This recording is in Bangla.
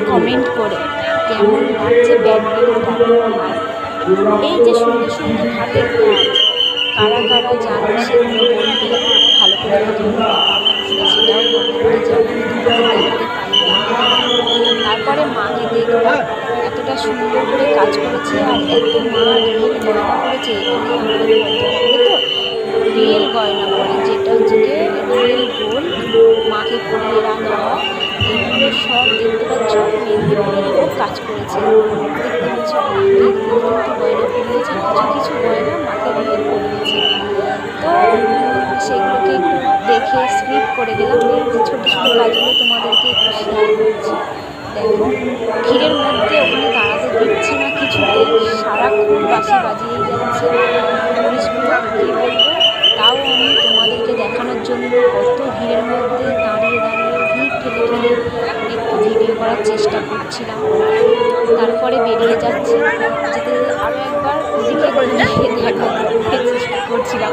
কমেন্ট করে কেমন লাগছে ব্যাডমিন্টনটা। এই যে সুন্দর সুন্দর হাতের কাজ কারা কারা জানো সেগুলো বলবে, ভালো করে ভিডিও করতে পারছি সেটাও বলবে, যেমন তোমাদের দেখতে পাইনি। তারপরে মাকে দেখলাম এতটা সুন্দর করে কাজ করেছে, আর এত মা রিয়েল গয়না করেছে। এখানে আমাদের পদ্মপুরে তো রিয়েল গয়না করে, যেটা হচ্ছে গিয়ে রিয়েল গোল্ড মাকে পরিয়ে রাখা হয়। এগুলো সব দেখতে পাচ্ছ মেদিনীপুরের লোক কাজ করেছে, দেখতে পাচ্ছ রিয়েল কিন্তু গয়না পরিয়েছে, কিছু কিছু গয়না মাকে রিয়েল পরিয়েছে। তো সেগুলোকে একটু দেখে স্ক্রিপ্ট করে গেলাম। এই যে ছোটো ছোটো কাজগুলো তোমাদেরকে একটু শেয়ার করছি। দেখো ভিড়ের মধ্যে ওখানে দাঁড়াতে দিচ্ছে না কিছুতেই, সারাক্ষণ বাঁশি বাজিয়েই যাচ্ছে পুলিশগুলো, কী বলবো। তাও আমি তোমাদেরকে দেখানোর জন্য কত ভিড়ের মধ্যে দাঁড়িয়ে দাঁড়িয়ে ভিড় ঠেলে ঠেলে একটু ভিডিও করার চেষ্টা করছিলাম। তারপরে বেরিয়ে যাচ্ছি, যেতে আরও একবার ওদিকে ঘুরিয়ে দেখার চেষ্টা করছিলাম।